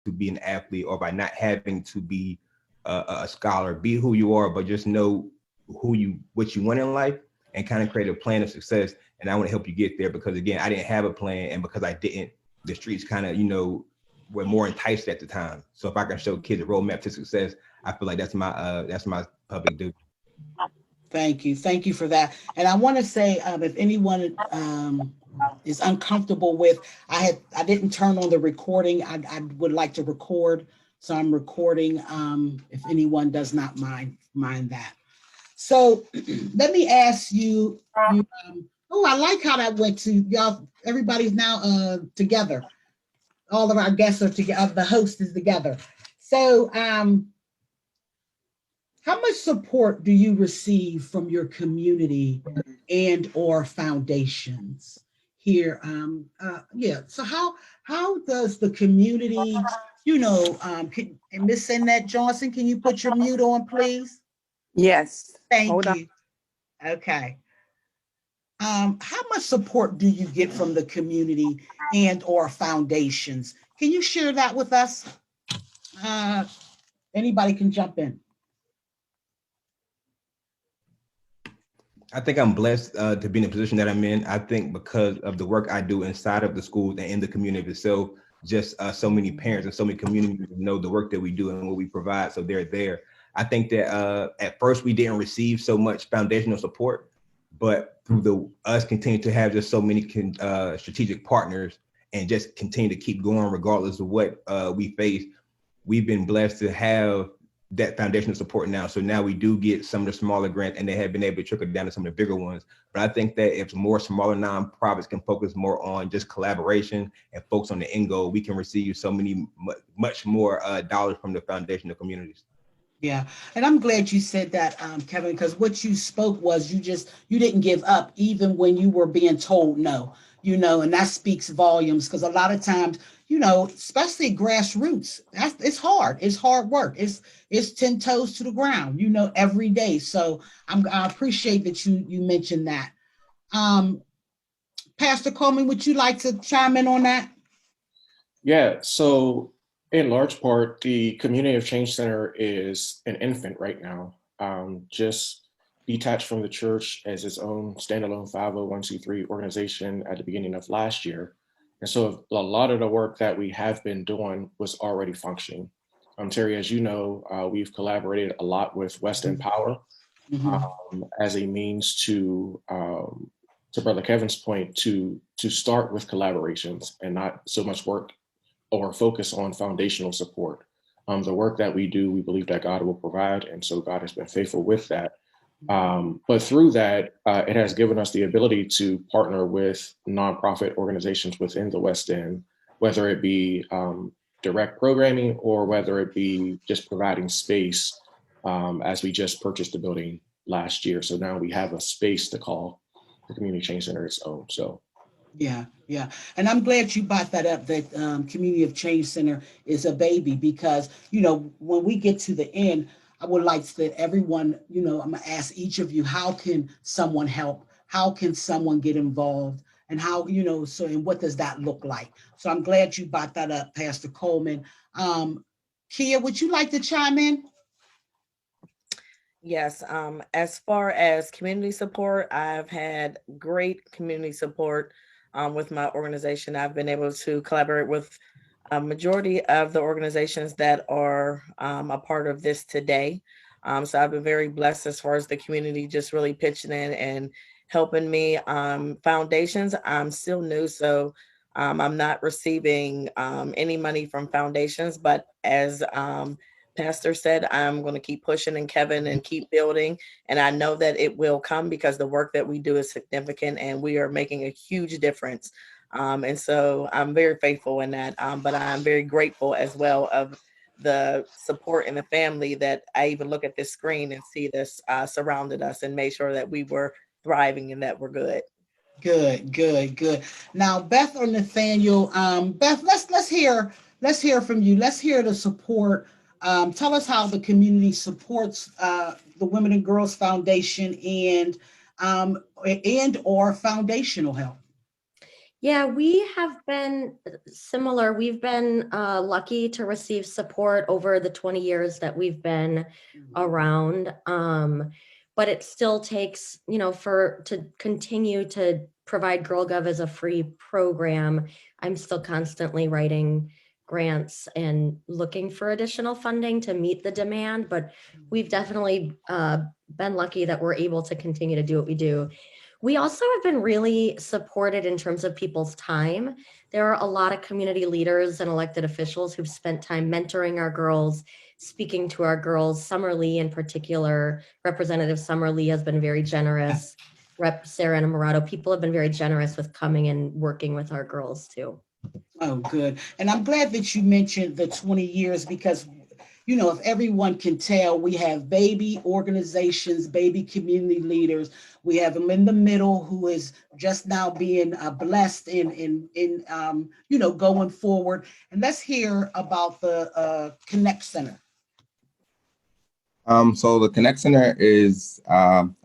to be an athlete or by not having to be a scholar. Be who you are, but just know what you want in life and kind of create a plan of success. And I want to help you get there because again, I didn't have a plan, and because I didn't, the streets kind of, were more enticed at the time. So if I can show kids a roadmap to success, I feel like that's my public duty. Thank you for that. And I want to say, if anyone is uncomfortable with, I didn't turn on the recording. I would like to record, so I'm recording. If anyone does not mind that. So let me ask you. Oh, I like how that went to y'all. Everybody's now together. All of our guests are together. The host is together. So, how much support do you receive from your community and or foundations here? So how does the community, and Miss Annette Johnson, can you put your mute on, please? Yes. Thank you. Okay. How much support do you get from the community and or foundations? Can you share that with us? Anybody can jump in. I think I'm blessed to be in the position that I'm in. I think because of the work I do inside of the schools and in the community itself, just so many parents and so many communities know the work that we do and what we provide, so they're there. I think that at first we didn't receive so much foundational support, but through us continue to have just so many strategic partners and just continue to keep going regardless of what we face, we've been blessed to have that foundational support now. So now we do get some of the smaller grants, and they have been able to trickle down to some of the bigger ones. But I think that if more smaller nonprofits can focus more on just collaboration and focus on the end goal, we can receive so many much more dollars from the foundational communities. Yeah, and I'm glad you said that, Kevin, because what you spoke was you didn't give up even when you were being told no, and that speaks volumes because a lot of times, especially grassroots, it's hard. It's hard work. It's 10 toes to the ground, every day. So I appreciate that you mentioned that. Pastor Coleman, would you like to chime in on that? Yeah, so in large part, the Community of Change Center is an infant right now, just detached from the church as its own standalone 501c3 organization at the beginning of last year. And so a lot of the work that we have been doing was already functioning. Terri, as you know, we've collaborated a lot with West End Power as a means to Brother Kevin's point, to start with collaborations and not so much work or focus on foundational support. The work that we do, we believe that God will provide, and so God has been faithful with that. But through that, it has given us the ability to partner with nonprofit organizations within the West End, whether it be direct programming or whether it be just providing space, as we just purchased the building last year. So now we have a space to call the Community Change Center its own. So. Yeah. And I'm glad you brought that up, that Community of Change Center is a baby, because, when we get to the end, I would like that everyone, I'm going to ask each of you, how can someone help? How can someone get involved? And how, and what does that look like? So I'm glad you brought that up, Pastor Coleman. Kia, would you like to chime in? Yes, as far as community support, I've had great community support with my organization. I've been able to collaborate with a majority of the organizations that are a part of this today. So I've been very blessed as far as the community just really pitching in and helping me. Foundations, I'm still new, so I'm not receiving any money from foundations, but as Pastor said, I'm going to keep pushing, and Kevin, and keep building. And I know that it will come because the work that we do is significant and we are making a huge difference. And so I'm very faithful in that. But I'm very grateful as well of the support and the family that I even look at this screen and see this surrounded us and made sure that we were thriving and that we're good. Good. Now, Beth or Nathaniel, Beth, let's hear from you. Let's hear the support. Tell us how the community supports the Women and Girls Foundation and or foundational help. Yeah, we have been similar. We've been lucky to receive support over the 20 years that we've been around. But it still takes, to continue to provide GirlGov as a free program. I'm still constantly writing grants and looking for additional funding to meet the demand, but we've definitely been lucky that we're able to continue to do what we do. We also have been really supported in terms of people's time. There are a lot of community leaders and elected officials who've spent time mentoring our girls, speaking to our girls. Summer Lee in particular, Representative Summer Lee has been very generous. Rep Sarah Enamorado, people have been very generous with coming and working with our girls too. Oh, good. And I'm glad that you mentioned the 20 years because, if everyone can tell, we have baby organizations, baby community leaders. We have them in the middle who is just now being blessed in going forward. And let's hear about the Connect Center. So the Connect Center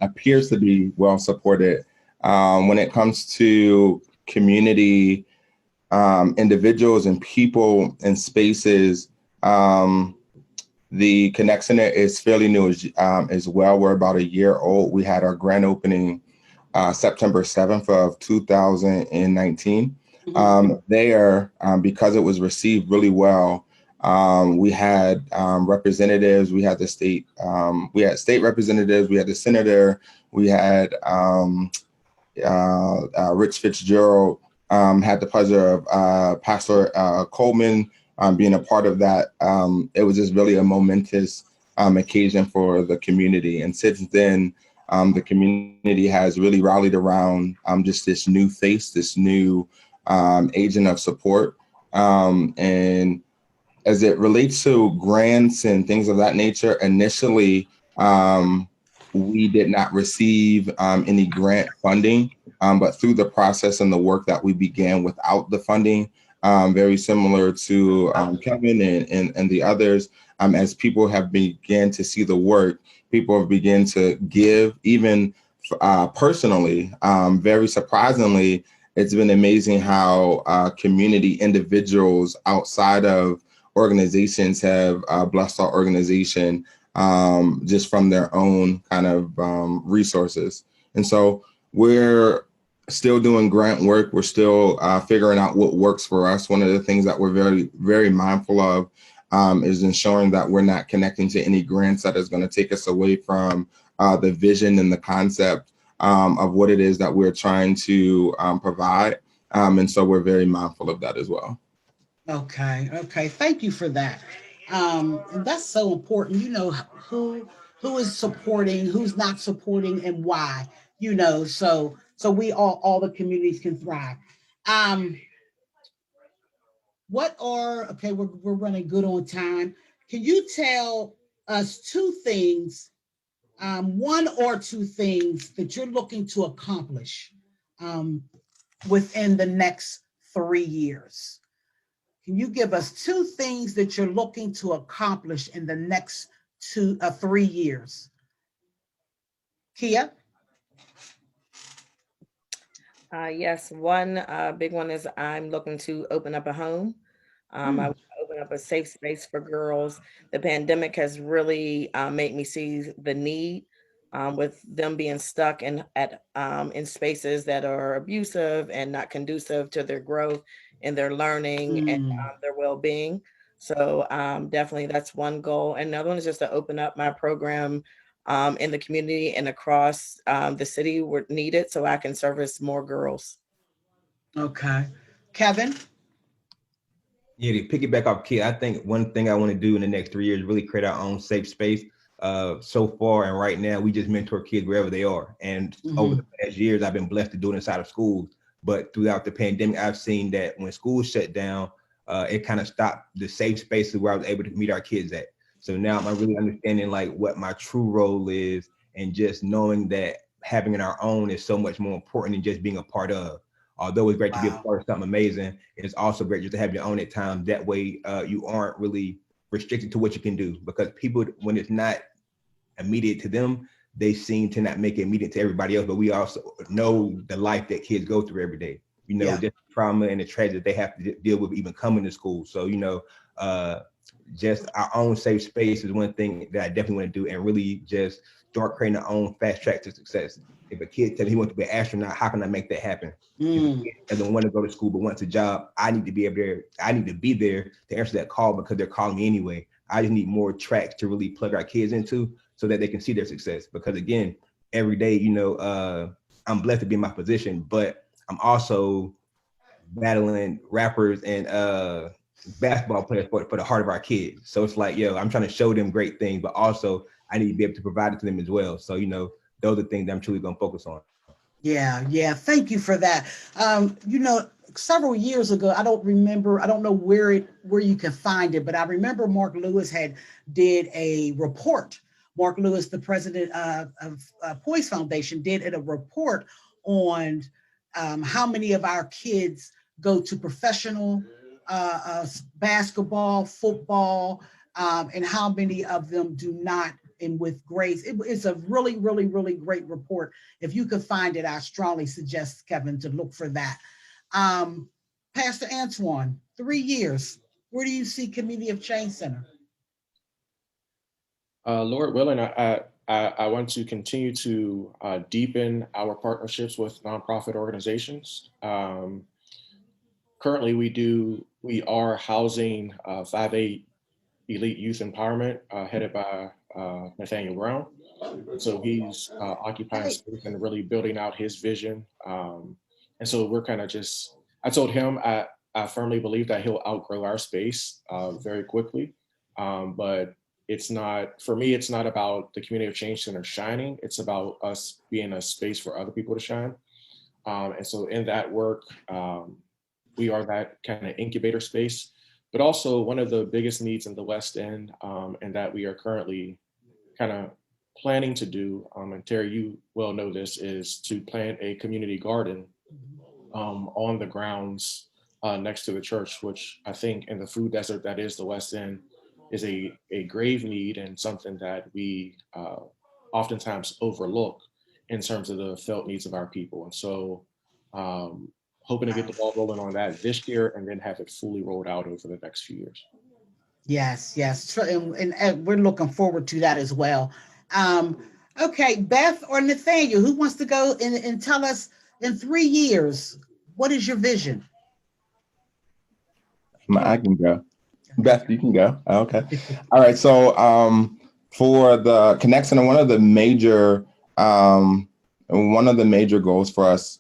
appears to be well supported when it comes to community individuals and people and spaces. The Connect Center is fairly new as well. We're about a year old. We had our grand opening September 7th of 2019. There, because it was received really well, we had representatives, we had state representatives, we had the senator, we had Rich Fitzgerald, had the pleasure of Pastor Coleman being a part of that. It was just really a momentous occasion for the community. And since then, the community has really rallied around just this new face, this new agent of support. And as it relates to grants and things of that nature, initially, we did not receive any grant funding, but through the process and the work that we began without the funding, very similar to Kevin and the others, as people have began to see the work, people have begun to give, even personally. Very surprisingly, it's been amazing how community individuals outside of organizations have blessed our organization just from their own kind of resources. And so we're still doing grant work. We're still figuring out what works for us. One of the things that we're very, very mindful of is ensuring that we're not connecting to any grants that is going to take us away from the vision and the concept of what it is that we're trying to provide. And so we're very mindful of that as well. Okay. Thank you for that. And that's so important. Who is supporting, who's not supporting, and why. So we all the communities can thrive. We're running good on time. Can you tell us two things, one or two things that you're looking to accomplish within the next 3 years? Can you give us two things that you're looking to accomplish in the next 3 years? Kia? Yes, one big one is I'm looking to open up a home. I want to open up a safe space for girls. The pandemic has really made me see the need with them being stuck in spaces that are abusive and not conducive to their growth and their learning and their well-being. So definitely that's one goal. And another one is just to open up my program in the community and across the city where needed so I can service more girls. Okay. Kevin? Yeah, to piggyback off Kid, I think one thing I want to do in the next 3 years is really create our own safe space. So far and right now, we just mentor kids wherever they are. And over the past years, I've been blessed to do it inside of schools. But throughout the pandemic, I've seen that when schools shut down, it kind of stopped the safe spaces where I was able to meet our kids at. So now I'm really understanding like what my true role is and just knowing that having it our own is so much more important than just being a part of. Although it's great to be a part of something amazing, it's also great just to have your own at times. That way you aren't really restricted to what you can do, because people, when it's not immediate to them, they seem to not make it immediate to everybody else. But we also know the life that kids go through every day. you know, Yeah. just trauma and the tragedy that they have to deal with even coming to school. So, you know, just our own safe space is one thing that I definitely want to do, and really just start creating our own fast track to success. If a kid tells me he wants to be an astronaut, how can I make that happen? If a kid doesn't want to go to school but wants a job, I need to be there to answer that call because they're calling me anyway. I just need more tracks to really plug our kids into so that they can see their success. Because again, every day, you know, I'm blessed to be in my position, but I'm also battling rappers and basketball players for the heart of our kids. So it's like, yo, I'm trying to show them great things, but also I need to be able to provide it to them as well. So, you know, those are things that I'm truly gonna focus on. Yeah. Thank you for that. You know, several years ago, I don't know where you can find it, but I remember Mark Lewis did a report. Mark Lewis, the president of Poise Foundation, did a report on how many of our kids go to professional basketball, football, and how many of them do not. And with grades, it's a really, really, really great report. If you could find it, I strongly suggest, Kevin, to look for that. Pastor Antoine, 3 years. Where do you see Community of Change Center? Lord willing, I want to continue to deepen our partnerships with nonprofit organizations. Currently, we are housing 5A Elite Youth Empowerment headed by Nathaniel Brown. So he's occupying space and really building out his vision. And so we're kind of I told him I firmly believe that he'll outgrow our space very quickly. But for me, it's not about the Community of Change Center shining. It's about us being a space for other people to shine. And so in that work, we are that kind of incubator space. But also one of the biggest needs in the West End, and that we are currently kind of planning to do, and Terry, you well know this, is to plant a community garden on the grounds next to the church, which I think in the food desert that is the West End is a grave need and something that we oftentimes overlook in terms of the felt needs of our people. And so hoping to get the ball rolling on that this year and then have it fully rolled out over the next few years. Yes. And we're looking forward to that as well. Okay, Beth or Nathaniel, who wants to go and tell us in 3 years, what is your vision? I can go. Beth, you can go. Okay. All right. So for the Connect Center, one of the major goals for us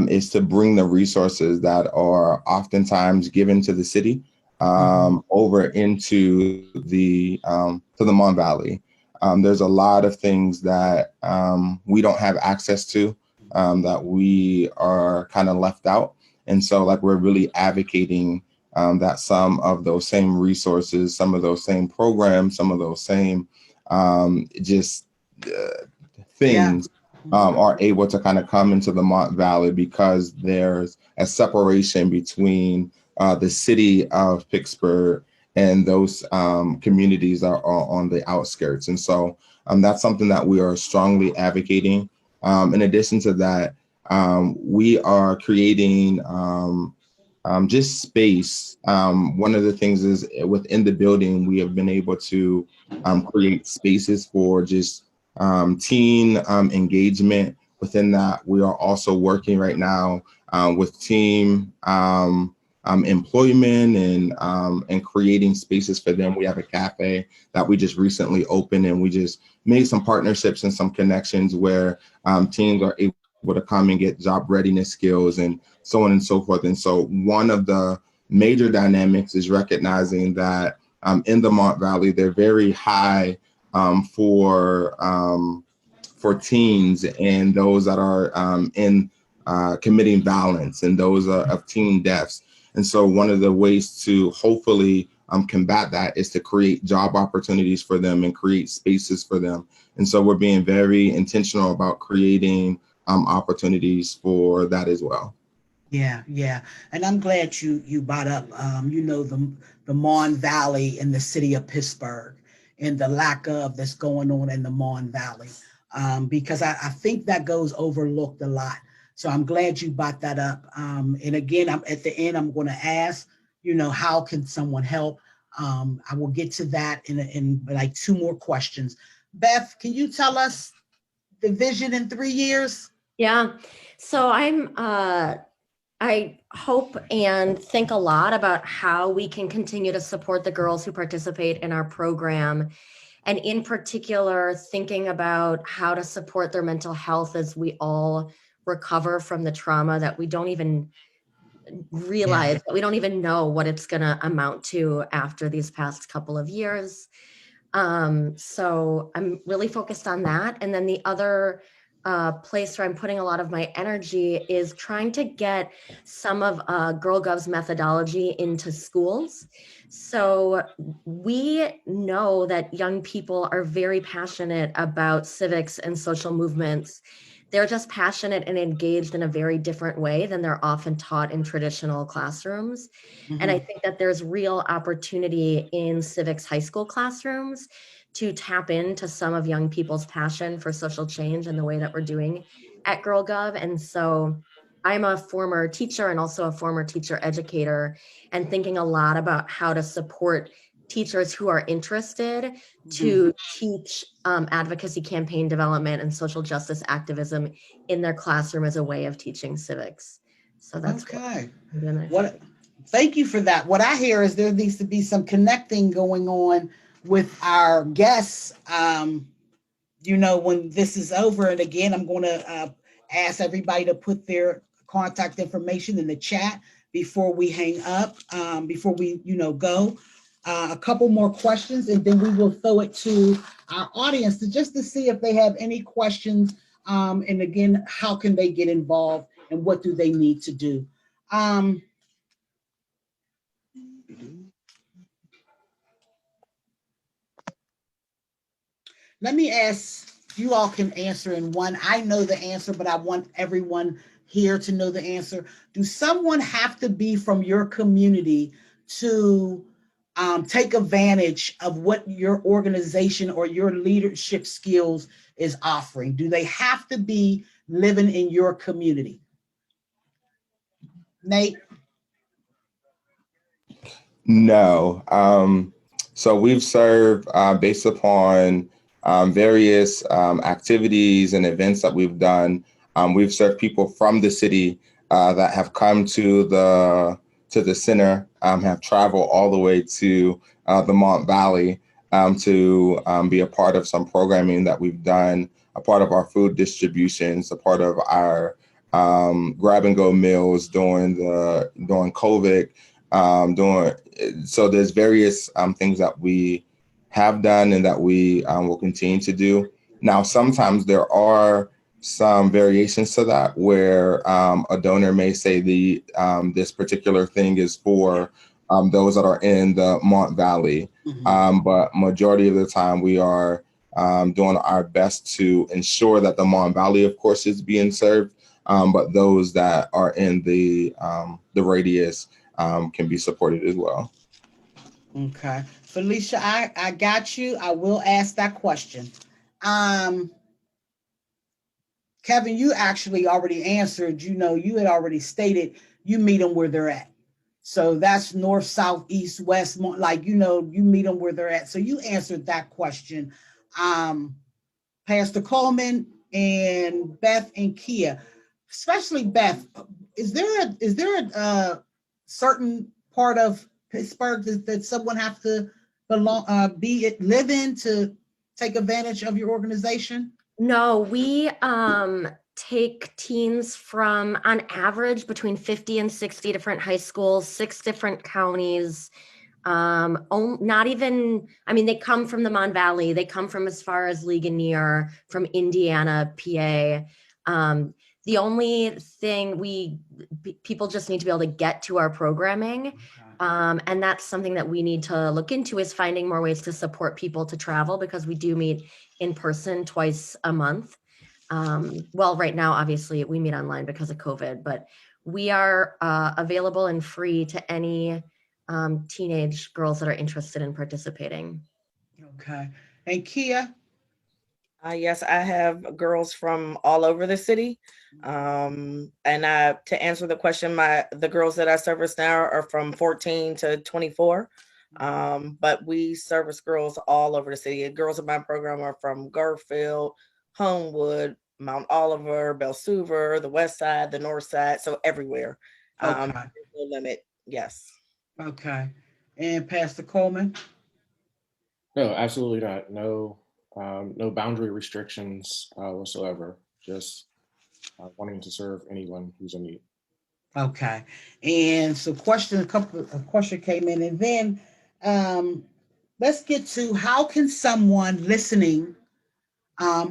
is to bring the resources that are oftentimes given to the city over into the Mon Valley. There's a lot of things that we don't have access to, that we are kind of left out. And so like we're really advocating that some of those same resources, some of those same programs, some of those same things are able to kind of come into the Mon Valley, because there's a separation between the city of Pittsburgh and those communities are on the outskirts. And so that's something that we are strongly advocating. In addition to that, we are creating just space. One of the things is within the building, we have been able to create spaces for just teen engagement. Within that, we are also working right now with team employment and creating spaces for them. We have a cafe that we just recently opened, and we just made some partnerships and some connections where teens are able to come and get job readiness skills and so on and so forth. And so one of the major dynamics is recognizing that in the Mon Valley, they're very high for teens and those that are committing violence and those of teen deaths. And so one of the ways to hopefully combat that is to create job opportunities for them and create spaces for them. And so we're being very intentional about creating opportunities for that as well. Yeah. And I'm glad you brought up, the Mon Valley in the city of Pittsburgh and the lack of that's going on in the Mon Valley, because I think that goes overlooked a lot. So I'm glad you brought that up. And again, at the end, I'm going to ask, how can someone help? I will get to that in like 2 more questions. Beth, can you tell us the vision in 3 years? Yeah. So I hope and think a lot about how we can continue to support the girls who participate in our program. And in particular, thinking about how to support their mental health as we all recover from the trauma that we don't even realize, that we don't even know what it's going to amount to after these past couple of years. So I'm really focused on that. And then the other place where I'm putting a lot of my energy is trying to get some of GirlGov's methodology into schools. So we know that young people are very passionate about civics and social movements. They're just passionate and engaged in a very different way than they're often taught in traditional classrooms. Mm-hmm. And I think that there's real opportunity in civics high school classrooms to tap into some of young people's passion for social change in the way that we're doing at GirlGov. And so I'm a former teacher and also a former teacher educator, and thinking a lot about how to support teachers who are interested to teach advocacy, campaign development, and social justice activism in their classroom as a way of teaching civics. So that's okay. Thank you for that. What I hear is there needs to be some connecting going on with our guests, when this is over. And again, I'm going to ask everybody to put their contact information in the chat before we hang up, before we, go. A couple more questions, and then we will throw it to our audience to see if they have any questions. And again, how can they get involved and what do they need to do? Let me ask, you all can answer in one. I know the answer, but I want everyone here to know the answer. Do someone have to be from your community to take advantage of what your organization or your leadership skills is offering? Do they have to be living in your community? Nate? No. So we've served based upon various activities and events that we've done. We've served people from the city that have come to the center, have traveled all the way to the Mont Valley to be a part of some programming that we've done, a part of our food distributions, a part of our grab and go meals during COVID. So there's various things that we have done and that we will continue to do. Now, sometimes there are some variations to that where a donor may say this particular thing is for those that are in the Mont Valley. But majority of the time we are doing our best to ensure that the Mont Valley, of course, is being served. But those that are in the radius can be supported as well. Okay. Felicia, I got you. I will ask that question. Kevin, you actually already answered. You had already stated you meet them where they're at. So that's north, south, east, west, you meet them where they're at. So you answered that question. Pastor Coleman and Beth and Kia, especially Beth, is there a certain part of Pittsburgh that someone have to live in to take advantage of your organization? No, we take teens from, on average, between 50 and 60 different high schools, 6 different counties. Not even, they come from the Mon Valley. They come from as far as Ligonier, from Indiana, PA. The only thing people just need to be able to get to our programming. And that's something that we need to look into, is finding more ways to support people to travel, because we do meet in person twice a month. Well, right now, obviously, we meet online because of COVID, but we are available and free to any teenage girls that are interested in participating. Okay. And Kia? Yes, I have girls from all over the city. To answer the question, the girls that I service now are from 14 to 24. But we service girls all over the city. The girls in my program are from Garfield, Homewood, Mount Oliver, Belsuver, the West Side, the North Side, so everywhere. Okay, There's no limit. Yes. okay. And Pastor Coleman? No, absolutely not. No, no boundary restrictions whatsoever. Just wanting to serve anyone who's in need. Okay. And so a question came in, and then let's get to how can someone listening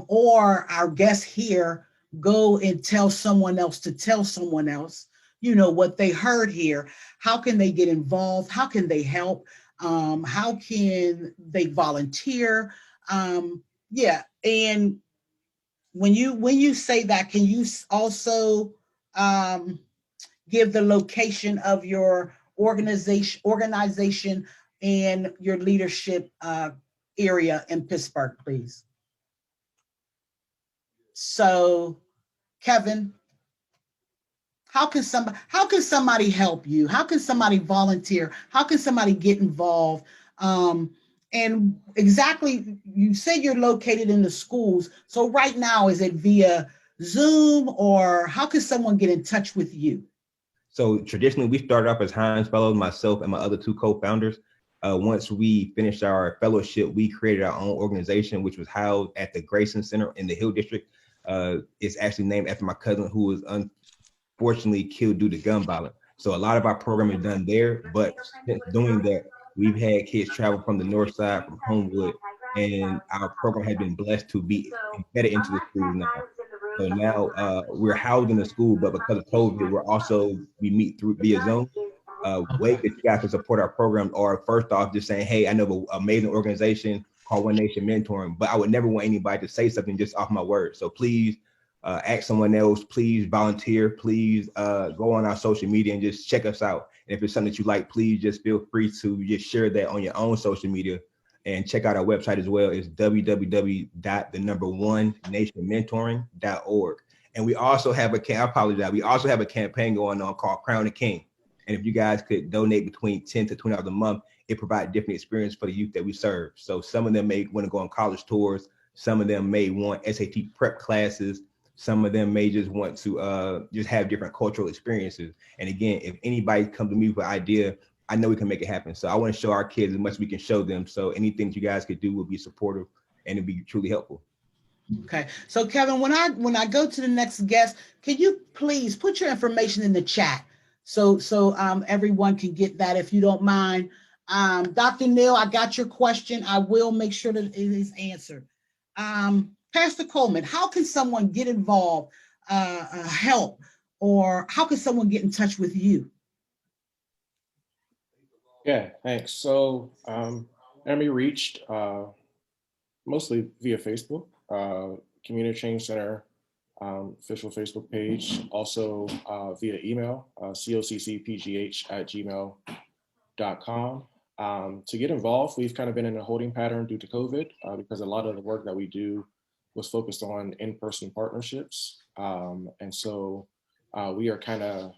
or our guest here go and tell someone else to tell someone else, what they heard here. How can they get involved? How can they help? How can they volunteer? Yeah. And when you say that, can you also um, give the location of your organization and your leadership area in Pittsburgh, please? So, Kevin, how can somebody help you? How can somebody volunteer? How can somebody get involved? And exactly, you said you're located in the schools. So right now, is it via Zoom, or how can someone get in touch with you? So traditionally, we started off as Heinz Fellows, myself and my other two co-founders. Once we finished our fellowship, we created our own organization, which was housed at the Grayson Center in the Hill District. It's actually named after my cousin, who was unfortunately killed due to gun violence. So a lot of our programming is done there, but since doing that, we've had kids travel from the north side, from Homewood, and our program has been blessed to be embedded into the schools now. So now we're housed in the school, but because of COVID, we meet through via Zoom. Way Okay. that you guys can support our program, or first off, just saying, hey, I know of an amazing organization called One Nation Mentoring, but I would never want anybody to say something just off my word. So please ask someone else, please volunteer, please go on our social media and just check us out. And if it's something that you like, please just feel free to just share that on your own social media, and check out our website as well. It's www.1nationmentoring.org. And we also have we also have a campaign going on called Crown the King. And if you guys could donate between $10 to $20 a month, it provides different experience for the youth that we serve. So some of them may want to go on college tours. Some of them may want SAT prep classes. Some of them may just want to just have different cultural experiences. And again, if anybody comes to me with an idea, I know we can make it happen. So I want to show our kids as much as we can show them. So anything you guys could do will be supportive and it'd be truly helpful. Okay. So Kevin, when I go to the next guest, can you please put your information in the chat so everyone can get that, if you don't mind. Dr. Neal, I got your question. I will make sure that it is answered. Pastor Coleman, how can someone get involved, help, or how can someone get in touch with you? Yeah, thanks. So I'm reached mostly via Facebook, Community Change Center official Facebook page, also via email, coccpgh@gmail.com. To get involved, we've kind of been in a holding pattern due to COVID because a lot of the work that we do was focused on in-person partnerships. And so we are kind of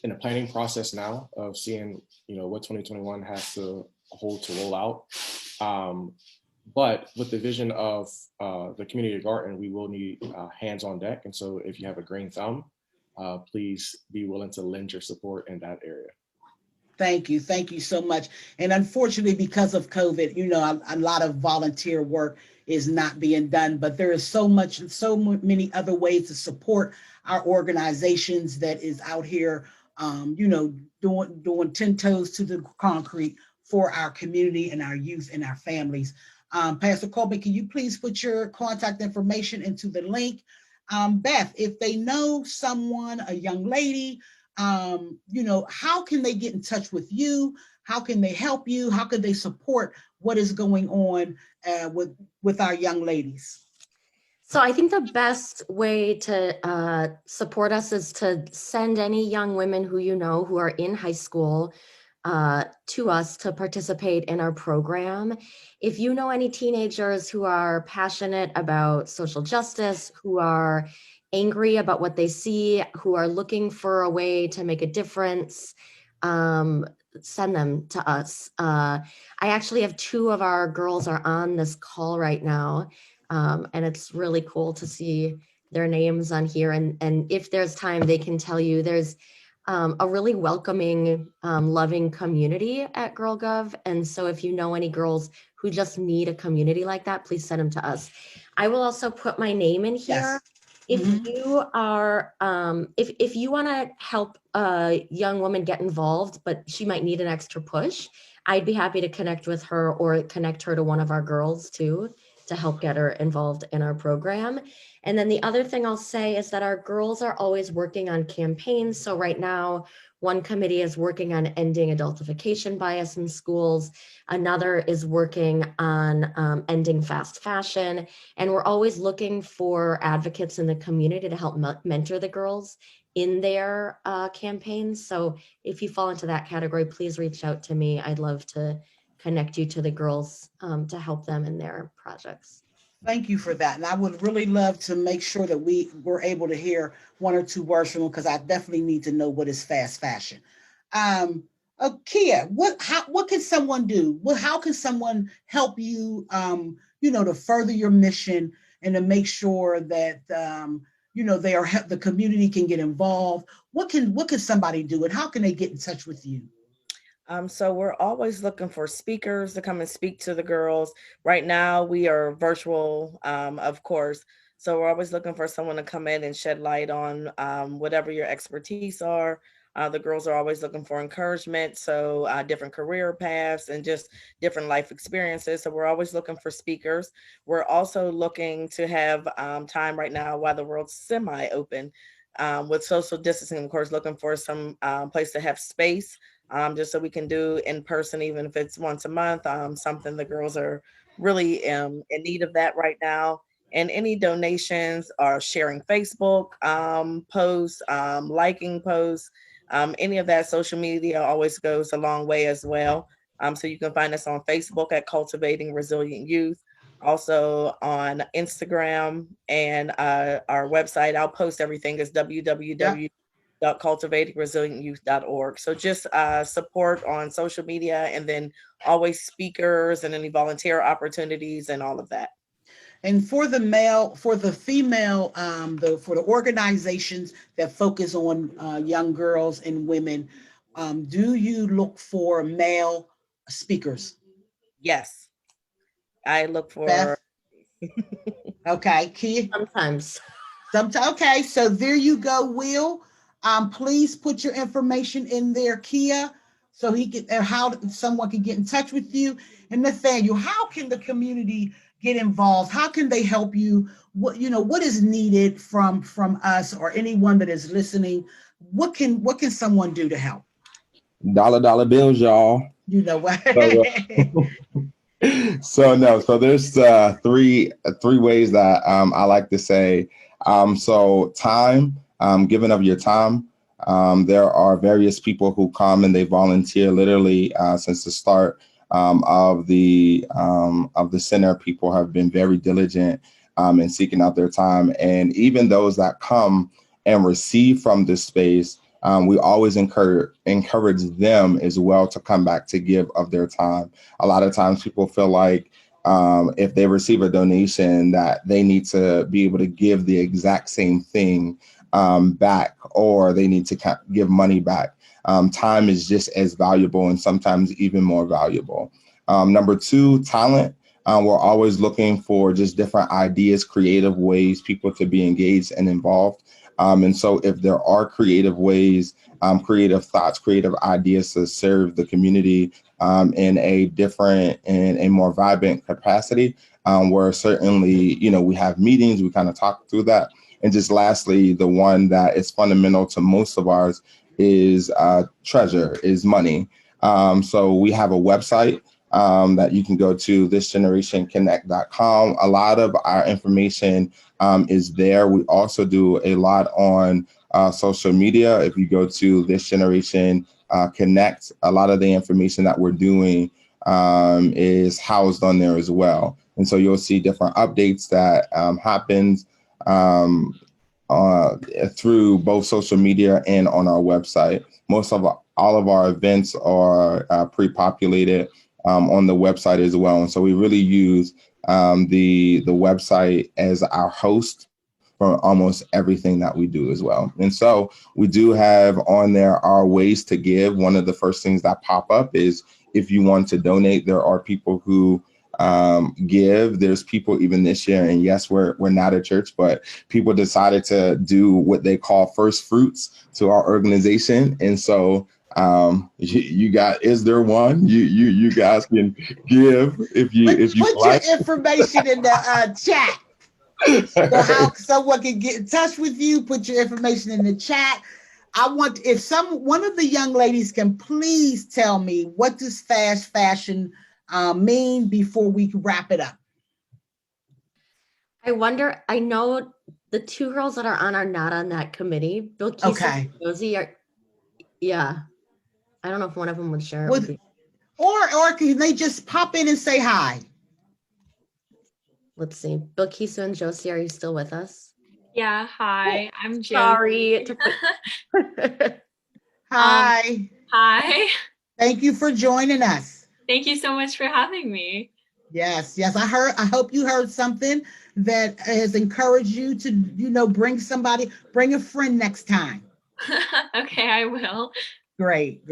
in a planning process now of seeing, what 2021 has to hold to roll out. But with the vision of the community garden, we will need hands on deck. And so if you have a green thumb, please be willing to lend your support in that area. Thank you. Thank you so much. And unfortunately, because of COVID, a lot of volunteer work is not being done, but there is so many other ways to support our organizations that is out here, doing 10 toes to the concrete for our community and our youth and our families. Pastor Coleman, can you please put your contact information into the link? Beth, if they know someone, a young lady, how can they get in touch with you? How can they help you? How can they support what is going on with our young ladies? So I think the best way to support us is to send any young women who who are in high school to us to participate in our program. If you know any teenagers who are passionate about social justice, who are angry about what they see, who are looking for a way to make a difference, send them to us. I actually have 2 of our girls are on this call right now, and it's really cool to see their names on here. And if there's time, they can tell you there's a really welcoming, loving community at GirlGov. And so if you know any girls who just need a community like that, please send them to us. I will also put my name in here. Yes. If you are, if you want to help a young woman get involved, but she might need an extra push, I'd be happy to connect with her or connect her to one of our girls too, to help get her involved in our program. And then the other thing I'll say is that our girls are always working on campaigns. So right now, one committee is working on ending adultification bias in schools. Another is working on ending fast fashion. And we're always looking for advocates in the community to help mentor the girls in their campaigns. So if you fall into that category, please reach out to me. I'd love to connect you to the girls to help them in their projects. Thank you for that. And I would really love to make sure that we were able to hear 1 or 2 words from them, because I definitely need to know what is fast fashion. Kia, what can someone do? How can someone help you, to further your mission and to make sure that, the community can get involved? What can somebody do, and how can they get in touch with you? So we're always looking for speakers to come and speak to the girls. Right now we are virtual, of course. So we're always looking for someone to come in and shed light on whatever your expertise are. The girls are always looking for encouragement. So different career paths and just different life experiences. So we're always looking for speakers. We're also looking to have time right now while the world's semi-open with social distancing, of course, looking for some place to have space. Just so we can do in person, even if it's once a month, something the girls are really in need of that right now. And any donations or sharing Facebook posts, liking posts, any of that social media always goes a long way as well. So you can find us on Facebook at Cultivating Resilient Youth, also on Instagram, and our website. I'll post everything is www.cultivatingresilientyouth.org. So just support on social media, and then always speakers and any volunteer opportunities and all of that. And for the female, for the organizations that focus on young girls and women, do you look for male speakers? Yes, I look for. Beth? Okay, Kia? Sometimes. Okay, so there you go, Will. Please put your information in there, Kia, so how someone can get in touch with you. And Nathaniel, how can the community get involved? How can they help you? What is needed from us or anyone that is listening? What can someone do to help? Dollar bills, y'all. You know what? So there's 3 ways that I like to say. So time, giving of your time. There are various people who come and they volunteer literally since the start of the center. People have been very diligent in seeking out their time, and even those that come and receive from this space, we always encourage them as well to come back to give of their time. A lot of times people feel like if they receive a donation that they need to be able to give the exact same thing back, or they need to give money back. Time is just as valuable and sometimes even more valuable. Number 2, talent. We're always looking for just different ideas, creative ways, people to be engaged and involved. And so if there are creative ways, creative thoughts, creative ideas to serve the community in a different and a more vibrant capacity, where certainly, we have meetings, we kind of talk through that. And just lastly, the one that is fundamental to most of ours is treasure, is money. So we have a website that you can go to, thisgenerationconnect.com. A lot of our information is there. We also do a lot on social media. If you go to This Generation Connect, a lot of the information that we're doing is housed on there as well. And so you'll see different updates that happens through both social media and on our website. All of our events are pre-populated on the website as well. And so we really use the website as our host for almost everything that we do as well. And so we do have on there our ways to give. One of the first things that pop up is if you want to donate. There are people who give. There's people even this year, and yes, we're not a church, but people decided to do what they call first fruits to our organization. And so you got, is there one? You guys can give if you put like. Your information in the chat. So how someone can get in touch with you, put your information in the chat. I want, if one of the young ladies can please tell me, what does fast fashion mean before we wrap it up? I wonder, I know the two girls that are not on that committee. Bill and Josie are, yeah. I don't know if one of them would share it with you. Or can they just pop in and say hi? Let's see. Bill and Josie, are you still with us? Yeah, hi, I'm Josie. Sorry. Hi. Hi. Thank you for joining us. Thank you so much for having me. Yes, I hope you heard something that has encouraged you to, bring a friend next time. Okay, I will. Great.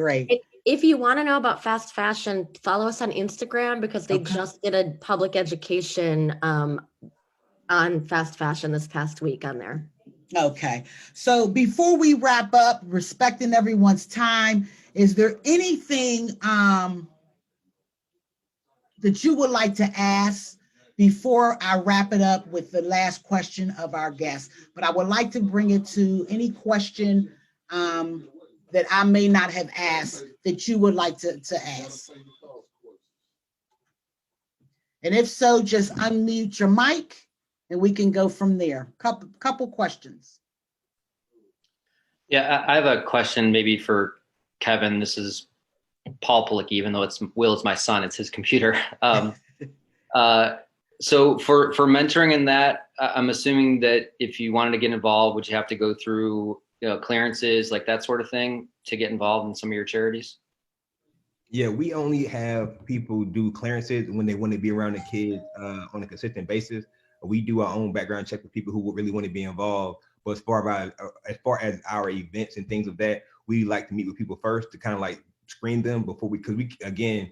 If you want to know about fast fashion, follow us on Instagram, because they just did a public education on fast fashion this past week on there. Okay. So before we wrap up, respecting everyone's time, is there anything that you would like to ask before I wrap it up with the last question of our guest? But I would like to bring it to any question that I may not have asked that you would like to ask. And if so, just unmute your mic and we can go from there. Couple questions. Yeah, I have a question maybe for Kevin. This is Paul Pulicki, even though Will is my son, it's his computer. So for mentoring in that, I'm assuming that if you wanted to get involved, would you have to go through clearances, like that sort of thing, to get involved in some of your charities? Yeah, we only have people do clearances when they want to be around the kids on a consistent basis. We do our own background check with people who really want to be involved. But as far as our events and things of that, we like to meet with people first to kind of like screen them before because again,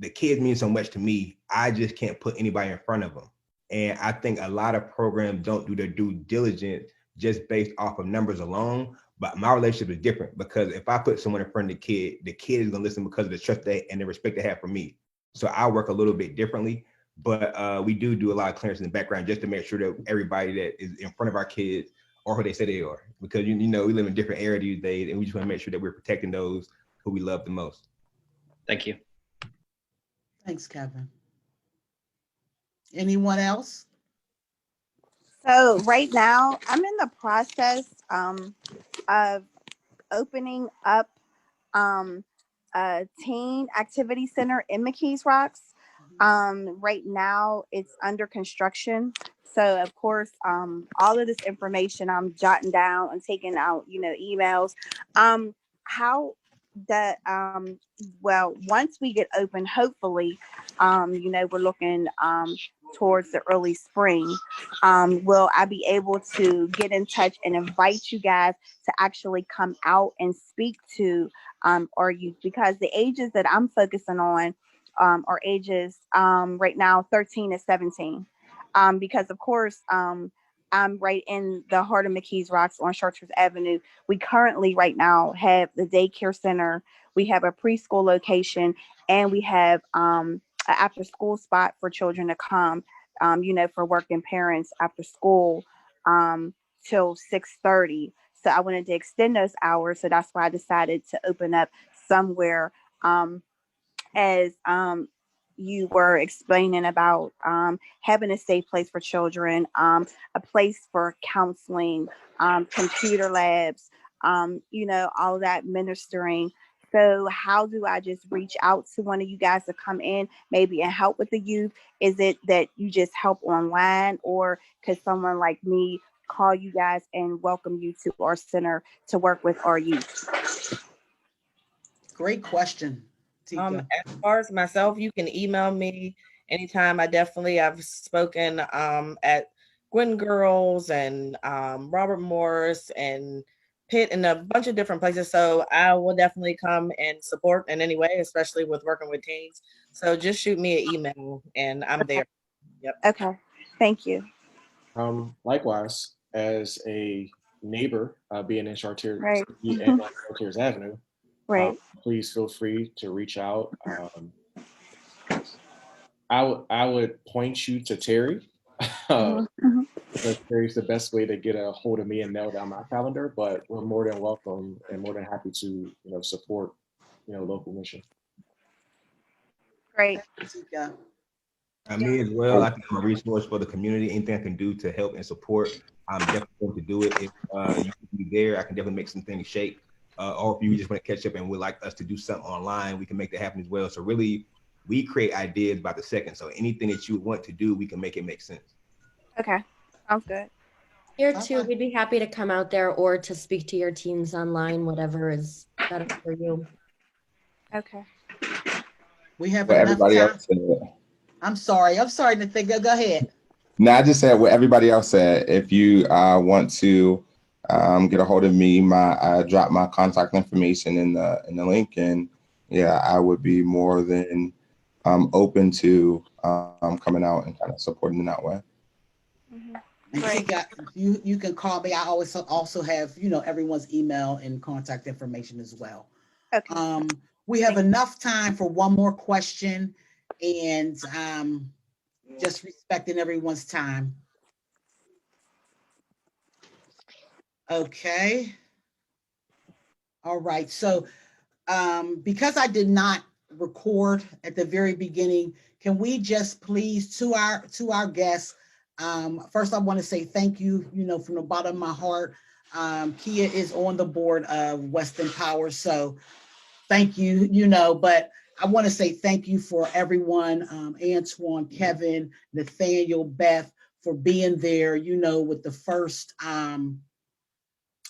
the kids mean so much to me. I just can't put anybody in front of them. And I think a lot of programs don't do their due diligence just based off of numbers alone. But my relationship is different, because if I put someone in front of the kid is gonna listen because of the trust and the respect they have for me. So I work a little bit differently, but we do a lot of clearance in the background just to make sure that everybody that is in front of our kids are who they say they are. Because we live in different areas these days, and we just want to make sure that we're protecting those who we love the most. Thank you. Thanks, Kevin. Anyone else? So right now, I'm in the process of opening up a teen activity center in McKees Rocks. Right now, it's under construction. So of course, all of this information I'm jotting down and taking out, emails. Well, once we get open, hopefully, we're looking towards the early spring. Will I be able to get in touch and invite you guys to actually come out and speak to our youth? Because the ages that I'm focusing on are ages right now 13 to 17. Because of course, I'm right in the heart of McKees Rocks on Chartres Avenue. We currently right now have the daycare center. We have a preschool location, and we have an after school spot for children to come, for working parents after school till 6:30. So I wanted to extend those hours. So that's why I decided to open up somewhere as you were explaining about having a safe place for children, a place for counseling, computer labs, all of that ministering. So how do I just reach out to one of you guys to come in maybe and help with the youth? Is it that you just help online, or could someone like me call you guys and welcome you to our center to work with our youth? Great question, Tika. As far as myself, you can email me anytime. I've spoken at Gwen Girls and Robert Morris and Pitt and a bunch of different places. So I will definitely come and support in any way, especially with working with teens. So just shoot me an email and I'm there. Yep. Okay, thank you. Likewise, as a neighbor, being in Chartiers Right. and on Chartiers Avenue, Right. please feel free to reach out. I would point you to Terri. Because Terry's the best way to get a hold of me and nail down my calendar, but we're more than welcome and more than happy to, support, local mission. Great. Tika. Me as well. I think I'm a resource for the community. Anything I can do to help and support, I'm definitely going to do it. If you can be there, I can definitely make some things shake. Or if you just want to catch up and would like us to do something online, we can make that happen as well. So really, we create ideas by the second. So anything that you want to do, we can make it make sense. Okay, sounds good. Here too, we'd be happy to come out there or to speak to your teams online, whatever is better for you. Okay. We have What enough everybody time. else said. I'm sorry, Nathan. Go ahead. No, I just said what everybody else said. If you want to get a hold of me, I drop my contact information in the link, and yeah, I would be more than open to coming out and kind of supporting in that way. And Tika, you can call me. I always also have everyone's email and contact information as well. Okay. We have enough time for one more question, and just respecting everyone's time. Okay. All right. So because I did not record at the very beginning, can we just please to our guests, first I want to say thank you, from the bottom of my heart. Kia is on the board of Weston Power, so thank you, but I want to say thank you for everyone, Antoine, Kevin, Nathaniel, Beth, for being there, with the first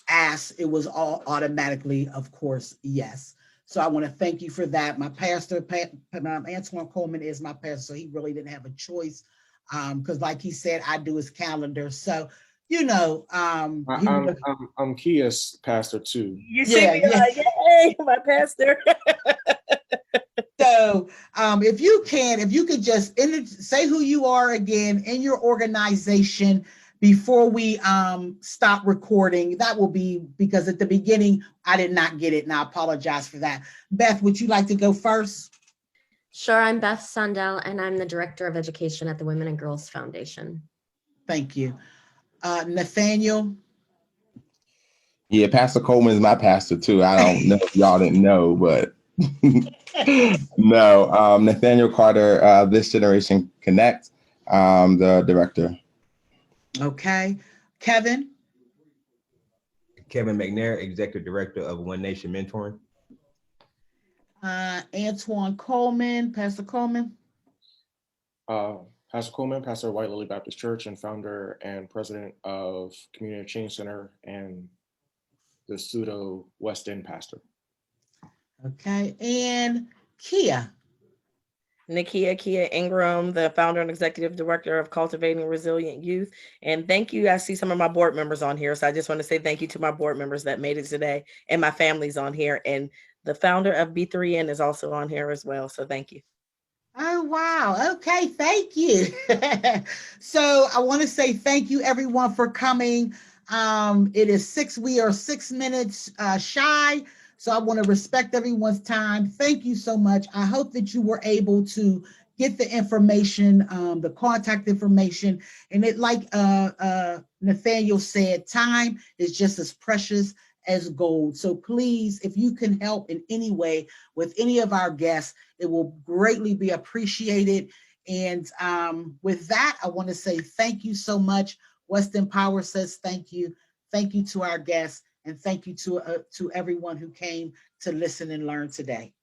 ask, it was all automatically, of course, yes. So I want to thank you for that. My pastor, Antoine Coleman, is my pastor, so he really didn't have a choice, because like he said, I do his calendar. So, I'm Kia's pastor too. You see me like, yay, my pastor. So if you could just say who you are again in your organization before we stop recording, that will be, because at the beginning, I did not get it, and I apologize for that. Beth, would you like to go first? Sure, I'm Beth Sundell, and I'm the Director of Education at the Women and Girls Foundation. Thank you. Nathaniel? Yeah, Pastor Coleman is my pastor too. I don't know if y'all didn't know, but no, Nathaniel Carter, This Generation Connect, the director. Okay. Kevin? Kevin McNair, Executive Director of One Nation Mentoring. Antoine Coleman, Pastor Coleman? Pastor Coleman, pastor of White Lily Baptist Church and founder and president of Community Change Center and the pseudo West End pastor. Okay, and Kia? Kia Ingram, the founder and executive director of Cultivating Resilient Youth. And thank you. I see some of my board members on here. So I just want to say thank you to my board members that made it today, and my family's on here. And the founder of B3N is also on here as well. So thank you. Oh, wow. Okay, thank you. So I want to say thank you, everyone, for coming. We are 6 minutes shy. So I want to respect everyone's time. Thank you so much. I hope that you were able to get the information, the contact information. And it, like Nathaniel said, time is just as precious as gold. So please, if you can help in any way with any of our guests, it will greatly be appreciated. And with that, I want to say thank you so much. Weston Power says thank you. Thank you to our guests, and thank you to everyone who came to listen and learn today.